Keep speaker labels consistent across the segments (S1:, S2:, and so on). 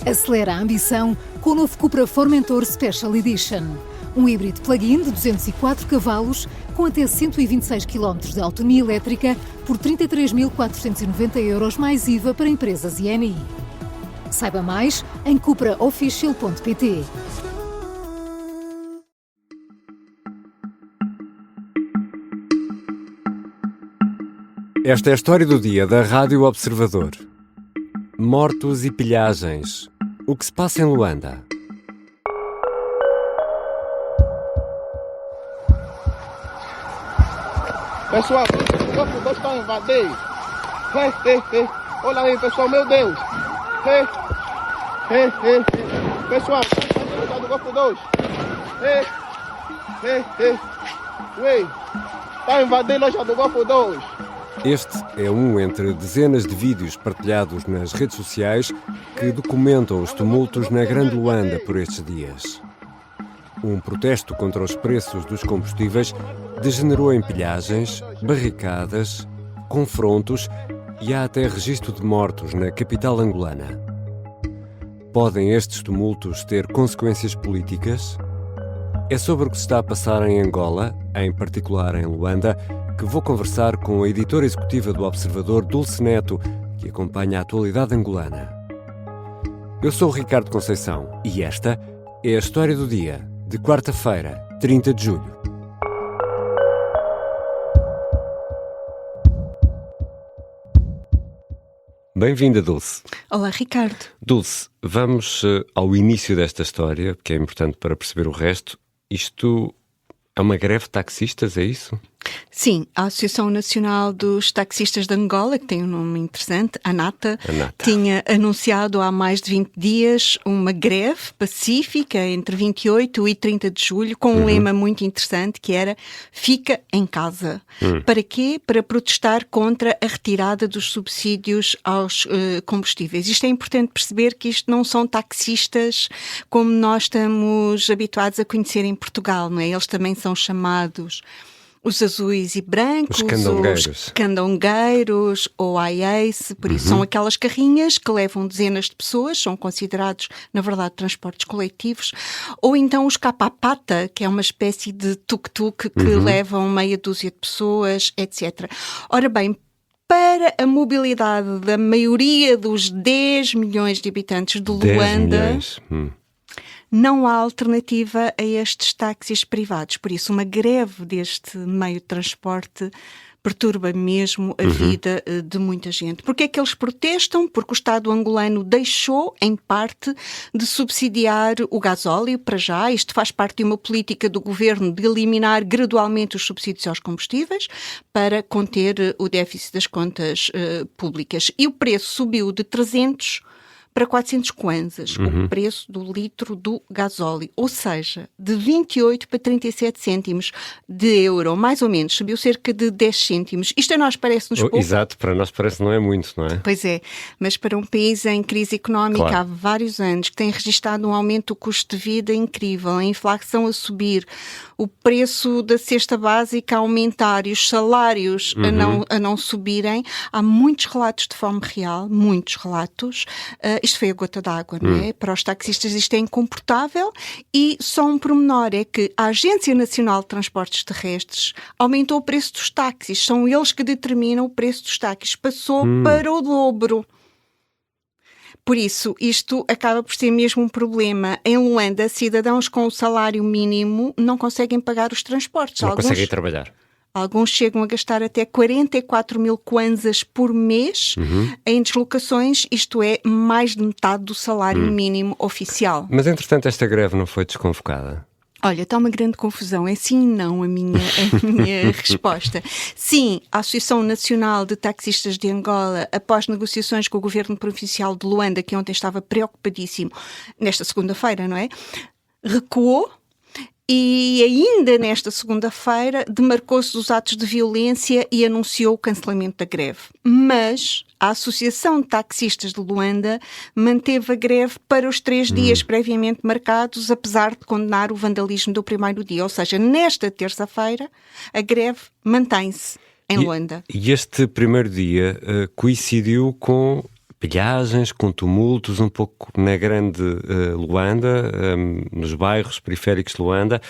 S1: Acelera a ambição com o novo Cupra Formentor Special Edition. Um híbrido plug-in de 204 cavalos com até 126 km de autonomia elétrica por 33.490 € mais IVA para empresas e ENI. Saiba mais em cupraofficial.pt.
S2: Esta é a história do dia da Rádio Observador. Mortos e pilhagens. O que se passa em Luanda?
S3: Pessoal, o grupo 2 está invadindo. Olha aí, pessoal, meu Deus. Pessoal, está do grupo 2. Está invadindo a loja do grupo 2.
S2: Este é um entre dezenas de vídeos partilhados nas redes sociais que documentam os tumultos na Grande Luanda por estes dias. Um protesto contra os preços dos combustíveis degenerou em pilhagens, barricadas, confrontos e há até registro de mortos na capital angolana. Podem estes tumultos ter consequências políticas? É sobre o que se está a passar em Angola, em particular em Luanda, que vou conversar com a editora executiva do Observador, Dulce Neto, que acompanha a atualidade angolana. Eu sou o Ricardo Conceição e esta é a história do dia, de quarta-feira, 30 de julho. Bem-vinda, Dulce.
S4: Olá, Ricardo.
S2: Dulce, vamos ao início desta história, que é importante para perceber o resto. Isto é uma greve de taxistas, é isso?
S4: Sim, a Associação Nacional dos Taxistas de Angola, que tem um nome interessante, ANATA, tinha anunciado há mais de 20 dias uma greve pacífica entre 28 e 30 de julho, com um lema muito interessante que era "Fica em casa". Para quê? Para protestar contra a retirada dos subsídios aos combustíveis. Isto é importante perceber que isto não são taxistas como nós estamos habituados a conhecer em Portugal, não é? Eles também são chamados os azuis e brancos, os candongueiros ou AIACE, por isso são aquelas carrinhas que levam dezenas de pessoas, são considerados, na verdade, transportes coletivos, ou então os capapata, que é uma espécie de tuk-tuk que levam meia dúzia de pessoas, etc. Ora bem, para a mobilidade da maioria dos 10 milhões de habitantes de Luanda, não há alternativa a estes táxis privados. Por isso, uma greve deste meio de transporte perturba mesmo a vida de muita gente. Porquê é que eles protestam? Porque o Estado angolano deixou, em parte, de subsidiar o gasóleo para já. Isto faz parte de uma política do governo de eliminar gradualmente os subsídios aos combustíveis para conter o déficit das contas públicas. E o preço subiu de 300 para 400 kwanzas, o preço do litro do gasóleo, ou seja, de 28 para 37 cêntimos de euro, mais ou menos, subiu cerca de 10 cêntimos. Isto a nós parece-nos pouco.
S2: Exato, para nós parece não é muito, não é?
S4: Pois é, mas para um país em crise económica há vários anos, que tem registrado um aumento do custo de vida incrível, a inflação a subir, o preço da cesta básica a aumentar e os salários a não subirem, há muitos relatos de fome real, muitos relatos. Isto foi a gota d'água, não é? Para os taxistas isto é incomportável e só um pormenor é que a Agência Nacional de Transportes Terrestres aumentou o preço dos táxis. São eles que determinam o preço dos táxis. Passou para o dobro. Por isso, isto acaba por ser mesmo um problema. Em Luanda, cidadãos com o salário mínimo não conseguem pagar os transportes.
S2: Não conseguem trabalhar.
S4: Alguns chegam a gastar até 44 mil kwanzas por mês em deslocações, isto é, mais de metade do salário mínimo oficial.
S2: Mas, entretanto, esta greve não foi desconvocada?
S4: Olha, está uma grande confusão. É sim e não a minha resposta. Sim, a Associação Nacional de Taxistas de Angola, após negociações com o Governo Provincial de Luanda, que ontem estava preocupadíssimo, nesta segunda-feira, não é? Recuou. E ainda nesta segunda-feira demarcou-se dos atos de violência e anunciou o cancelamento da greve. Mas a Associação de Taxistas de Luanda manteve a greve para os 3 dias previamente marcados, apesar de condenar o vandalismo do primeiro dia. Ou seja, nesta terça-feira a greve mantém-se em Luanda.
S2: E este primeiro dia coincidiu com pilhagens, com tumultos, um pouco na grande Luanda, nos bairros periféricos de Luanda.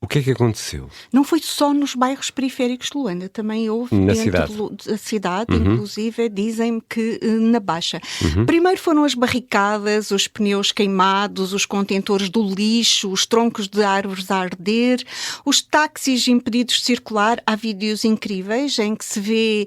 S2: O que é que aconteceu?
S4: Não foi só nos bairros periféricos de Luanda, também houve
S2: na
S4: dentro da cidade, inclusive dizem-me que na Baixa. Primeiro foram as barricadas, os pneus queimados, os contentores do lixo, os troncos de árvores a arder, os táxis impedidos de circular. Há vídeos incríveis em que se vê,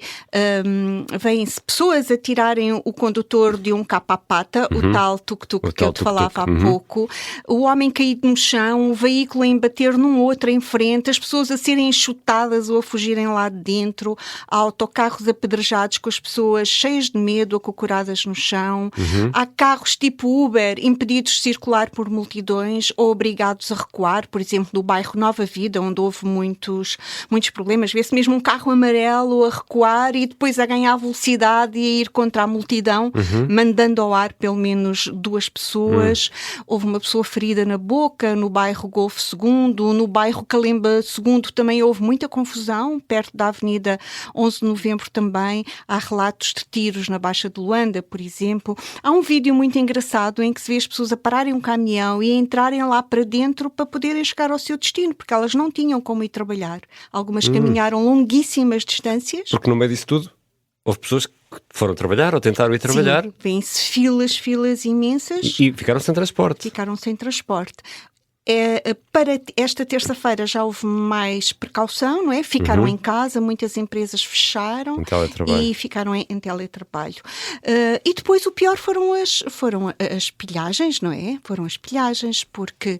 S4: vêm-se pessoas a tirarem o condutor de um capa-pata, o tal tuk-tuk que eu te falava há pouco, o homem caído no chão, o veículo a embater num outro em frente, as pessoas a serem enxutadas ou a fugirem lá de dentro, há autocarros apedrejados com as pessoas cheias de medo, acocoradas no chão, há carros tipo Uber impedidos de circular por multidões ou obrigados a recuar, por exemplo, no bairro Nova Vida, onde houve muitos problemas, vê-se mesmo um carro amarelo a recuar e depois a ganhar velocidade e a ir contra a multidão, mandando ao ar pelo menos 2 pessoas. Houve uma pessoa ferida na boca, no bairro Golfo II, no bairro Calemba II também houve muita confusão, perto da Avenida 11 de Novembro também. Há relatos de tiros na Baixa de Luanda, por exemplo. Há um vídeo muito engraçado em que se vê as pessoas a pararem um caminhão e a entrarem lá para dentro para poderem chegar ao seu destino, porque elas não tinham como ir trabalhar. Algumas caminharam longuíssimas distâncias.
S2: Porque no meio disso tudo, houve pessoas que foram trabalhar ou tentaram ir trabalhar.
S4: Sim, vêm-se filas imensas.
S2: E ficaram sem transporte.
S4: Ficaram sem transporte. Para esta terça-feira já houve mais precaução, não é? Ficaram em casa, muitas empresas fecharam e ficaram em teletrabalho. E depois o pior foram as pilhagens, não é? Foram as pilhagens, porque,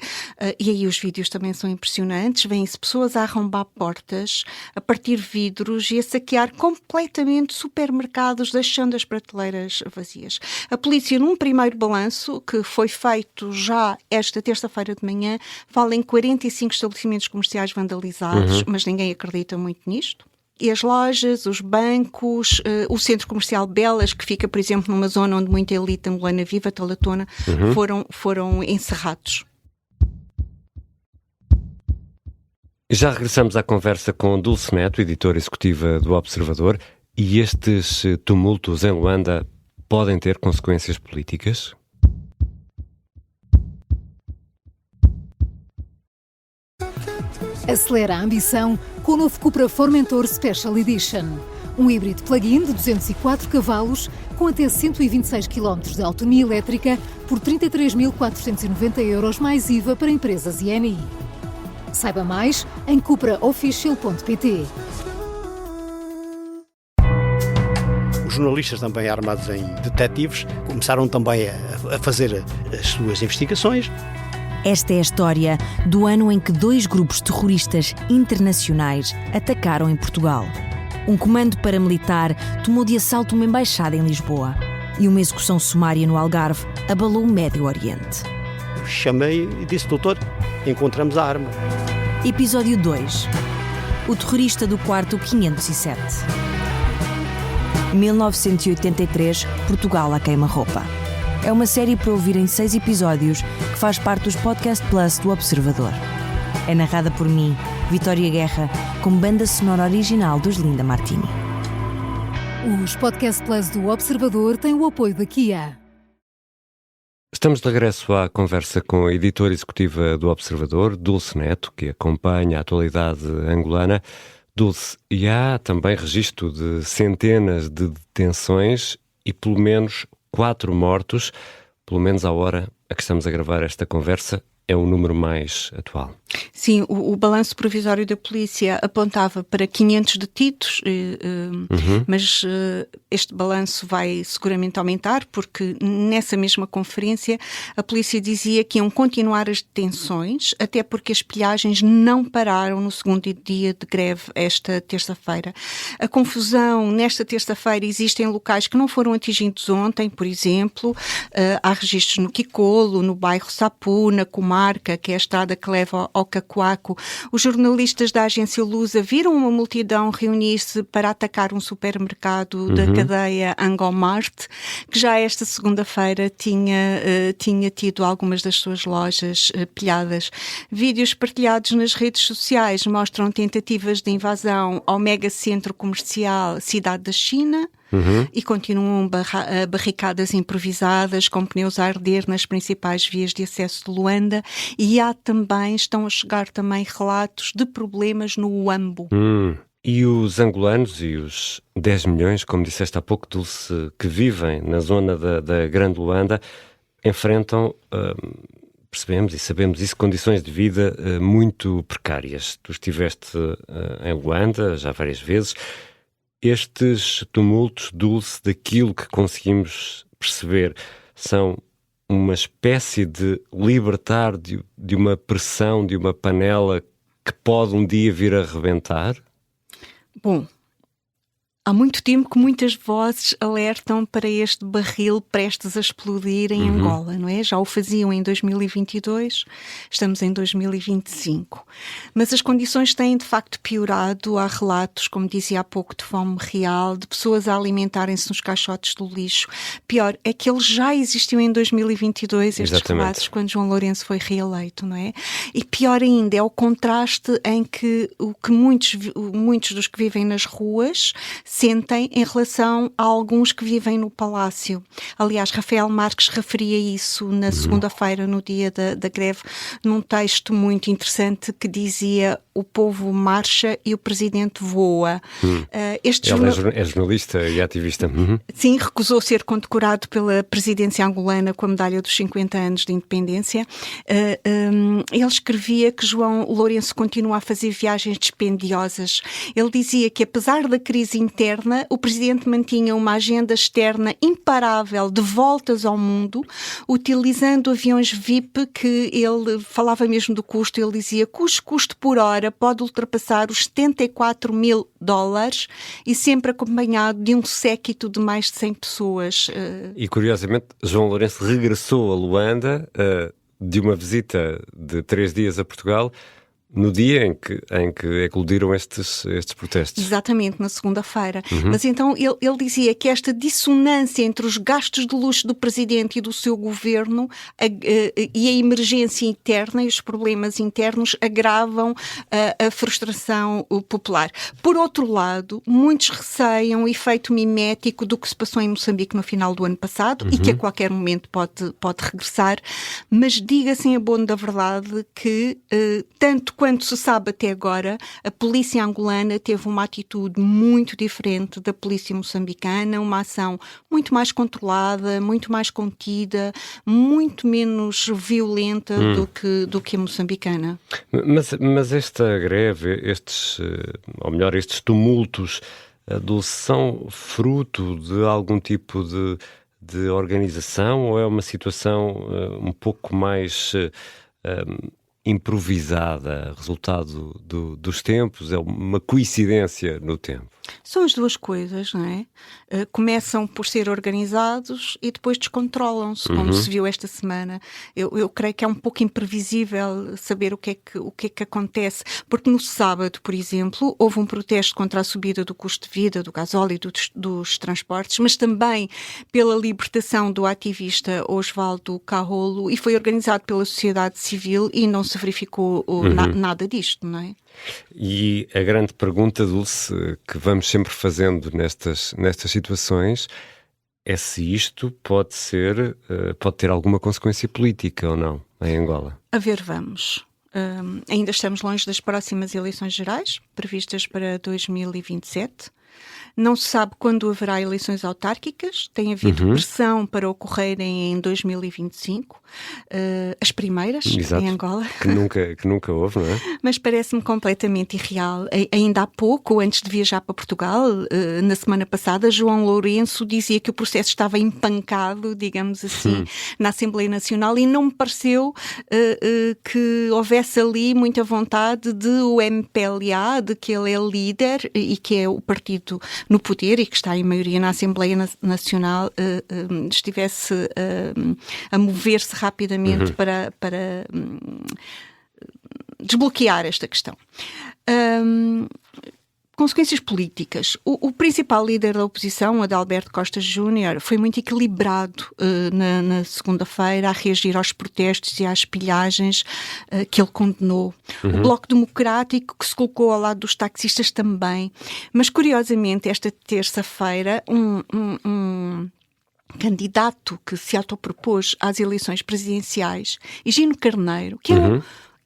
S4: e aí os vídeos também são impressionantes, vêm-se pessoas a arrombar portas, a partir vidros e a saquear completamente supermercados, deixando as prateleiras vazias. A polícia, num primeiro balanço, que foi feito já esta terça-feira de manhã, fala em 45 estabelecimentos comerciais vandalizados, mas ninguém acredita muito nisto. E as lojas, os bancos, o centro comercial Belas, que fica, por exemplo, numa zona onde muita elite angolana vive, a Talatona, foram encerrados.
S2: Já regressamos à conversa com Dulce Neto, editora executiva do Observador, e estes tumultos em Luanda podem ter consequências políticas?
S1: Acelera a ambição com o novo Cupra Formentor Special Edition. Um híbrido plug-in de 204 cavalos com até 126 km de autonomia elétrica por 33.490 € mais IVA para empresas e ENI. Saiba mais em cupraofficial.pt.
S5: Os jornalistas, também armados em detetives, começaram também a fazer as suas investigações.
S6: Esta é a história do ano em que 2 grupos terroristas internacionais atacaram em Portugal. Um comando paramilitar tomou de assalto uma embaixada em Lisboa e uma execução sumária no Algarve abalou o Médio Oriente.
S5: Chamei e disse: doutor, encontramos a arma.
S6: Episódio 2. O terrorista do quarto 507. 1983, Portugal à queima-roupa. É uma série para ouvir em 6 episódios que faz parte dos Podcast Plus do Observador. É narrada por mim, Vitória Guerra, com banda sonora original dos Linda Martini.
S1: Os Podcast Plus do Observador têm o apoio da Kia.
S2: Estamos de regresso à conversa com a editora executiva do Observador, Dulce Neto, que acompanha a atualidade angolana. Dulce, e há também registro de centenas de detenções e pelo menos 4 mortos, pelo menos à hora a que estamos a gravar esta conversa. É o número mais atual.
S4: Sim, o balanço provisório da polícia apontava para 500 detidos, mas este balanço vai seguramente aumentar, porque nessa mesma conferência a polícia dizia que iam continuar as detenções, até porque as pilhagens não pararam no segundo dia de greve esta terça-feira. A confusão nesta terça-feira existe em locais que não foram atingidos ontem, por exemplo, há registros no Kikolo, no bairro Sapu, na Comarca, que é a estrada que leva ao Cacoaco. Os jornalistas da agência Lusa viram uma multidão reunir-se para atacar um supermercado da cadeia Angomart, que já esta segunda-feira tinha tido algumas das suas lojas pilhadas. Vídeos partilhados nas redes sociais mostram tentativas de invasão ao mega centro comercial Cidade da China. e continuam barricadas improvisadas com pneus a arder nas principais vias de acesso de Luanda, e estão a chegar também relatos de problemas no Huambo.
S2: E os angolanos e os 10 milhões, como disseste há pouco, Dulce, que vivem na zona da Grande Luanda, enfrentam, percebemos e sabemos isso, condições de vida muito precárias. Tu estiveste em Luanda já várias vezes. Estes tumultos, Dulce, daquilo que conseguimos perceber, são uma espécie de libertar de uma pressão, de uma panela que pode um dia vir a rebentar?
S4: Bom, há muito tempo que muitas vozes alertam para este barril prestes a explodir em Angola, não é? Já o faziam em 2022, estamos em 2025. Mas as condições têm de facto piorado. Há relatos, como dizia há pouco, de fome real, de pessoas a alimentarem-se nos caixotes do lixo. Pior é que ele já existiu em 2022, estes relatos, quando João Lourenço foi reeleito, não é? E pior ainda é o contraste em que o que muitos dos que vivem nas ruas sentem em relação a alguns que vivem no Palácio. Aliás, Rafael Marques referia isso na segunda-feira, no dia da greve, num texto muito interessante que dizia: o povo marcha e o presidente voa.
S2: Ele é jornalista e ativista.
S4: Sim, recusou ser condecorado pela presidência angolana com a medalha dos 50 anos de independência. Ele escrevia que João Lourenço continua a fazer viagens dispendiosas. Ele dizia que, apesar da crise interna, o presidente mantinha uma agenda externa imparável de voltas ao mundo, utilizando aviões VIP, que ele falava mesmo do custo. Ele dizia que cujo custo por hora pode ultrapassar os $74 mil, e sempre acompanhado de um séquito de mais de 100 pessoas.
S2: E curiosamente, João Lourenço regressou a Luanda de uma visita de 3 dias a Portugal, no dia em que eclodiram estes protestos.
S4: Exatamente, na segunda-feira. Mas então ele dizia que esta dissonância entre os gastos de luxo do presidente e do seu governo e a emergência interna e os problemas internos agravam a frustração popular. Por outro lado, muitos receiam o efeito mimético do que se passou em Moçambique no final do ano passado e que a qualquer momento pode regressar, mas diga-se em abono da verdade que tanto quanto se sabe até agora, a polícia angolana teve uma atitude muito diferente da polícia moçambicana, uma ação muito mais controlada, muito mais contida, muito menos violenta do que a moçambicana.
S2: Mas esta greve, estes tumultos, são fruto de algum tipo de organização, ou é uma situação um pouco mais improvisada, resultado dos tempos? É uma coincidência no tempo?
S4: São as duas coisas, não é? Começam por ser organizados e depois descontrolam-se, como se viu esta semana. Eu creio que é um pouco imprevisível saber o que é que acontece, porque no sábado, por exemplo, houve um protesto contra a subida do custo de vida, do gasóleo e dos transportes, mas também pela libertação do ativista Osvaldo Carrolo, e foi organizado pela sociedade civil e não se verificou nada disto, não é?
S2: E a grande pergunta, Dulce, que vamos sempre fazendo nestas situações, é se isto pode ter alguma consequência política ou não em Angola.
S4: A ver, vamos. Ainda estamos longe das próximas eleições gerais, previstas para 2027. Não se sabe quando haverá eleições autárquicas. Tem havido pressão para ocorrerem em 2025. As primeiras.
S2: Exato.
S4: Em Angola.
S2: Que nunca houve, não é?
S4: Mas parece-me completamente irreal. Ainda há pouco, antes de viajar para Portugal, na semana passada, João Lourenço dizia que o processo estava empancado, digamos assim, na Assembleia Nacional, e não me pareceu que houvesse ali muita vontade de o MPLA, de que ele é líder e que é o partido no poder e que está em maioria na Assembleia Nacional, estivesse a mover-se rapidamente para desbloquear esta questão. Consequências políticas. O principal líder da oposição, Adalberto Costa Júnior, foi muito equilibrado na segunda-feira a reagir aos protestos e às pilhagens que ele condenou. O Bloco Democrático, que se colocou ao lado dos taxistas, também. Mas, curiosamente, esta terça-feira, um candidato que se autopropôs às eleições presidenciais, Higino Carneiro,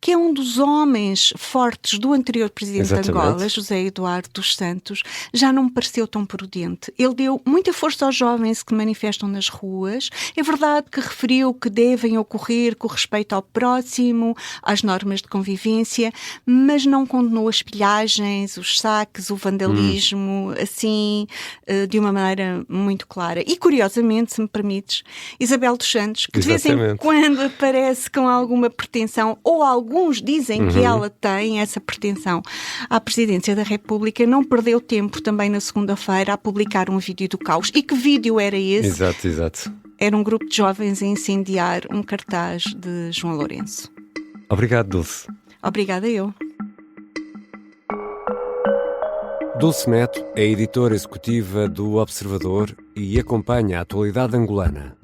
S4: que é um dos homens fortes do anterior presidente de Angola, José Eduardo dos Santos, já não me pareceu tão prudente. Ele deu muita força aos jovens que manifestam nas ruas. É verdade que referiu que devem ocorrer com respeito ao próximo, às normas de convivência, mas não condenou as pilhagens, os saques, o vandalismo, assim, de uma maneira muito clara. E, curiosamente, se me permites, Isabel dos Santos, que de vez em quando aparece com alguma pretensão, ou alguns dizem que ela tem essa pretensão à presidência da República, não perdeu tempo também na segunda-feira a publicar um vídeo do caos. E que vídeo era esse?
S2: Exato.
S4: Era um grupo de jovens a incendiar um cartaz de João Lourenço.
S2: Obrigado, Dulce.
S4: Obrigada eu.
S2: Dulce Neto é editora executiva do Observador e acompanha a atualidade angolana.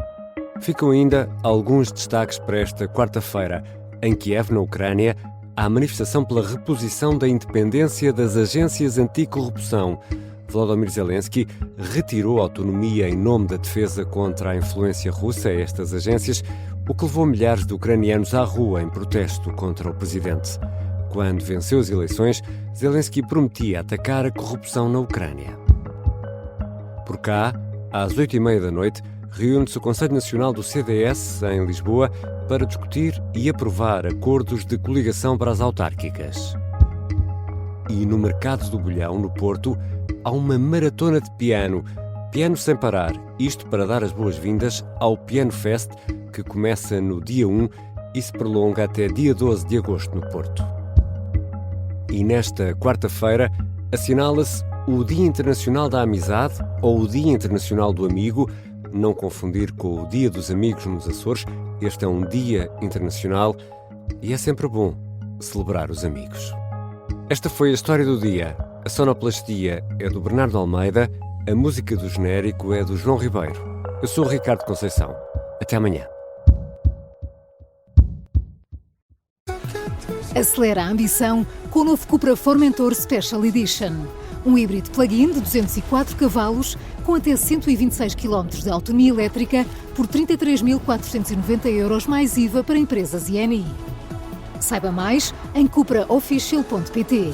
S2: Ficam ainda alguns destaques para esta quarta-feira. Em Kiev, na Ucrânia, há a manifestação pela reposição da independência das agências anticorrupção. Volodymyr Zelensky retirou a autonomia em nome da defesa contra a influência russa a estas agências, o que levou milhares de ucranianos à rua em protesto contra o presidente. Quando venceu as eleições, Zelensky prometia atacar a corrupção na Ucrânia. Por cá, às 20h30 da noite, reúne-se o Conselho Nacional do CDS em Lisboa para discutir e aprovar acordos de coligação para as autárquicas. E no Mercado do Bolhão, no Porto, há uma maratona de piano sem parar, isto para dar as boas-vindas ao Piano Fest, que começa no dia 1 e se prolonga até dia 12 de agosto no Porto. E nesta quarta-feira assinala-se o Dia Internacional da Amizade ou o Dia Internacional do Amigo, não confundir com o Dia dos Amigos nos Açores. Este é um dia internacional e é sempre bom celebrar os amigos. Esta foi a história do dia. A sonoplastia é do Bernardo Almeida, a música do genérico é do João Ribeiro. Eu sou o Ricardo Conceição. Até amanhã.
S1: Acelera a ambição com o novo Cupra Formentor Special Edition. Um híbrido plug-in de 204 cavalos com até 126 km de autonomia elétrica por 33.490 € mais IVA para empresas INI. Saiba mais em cupraofficial.pt.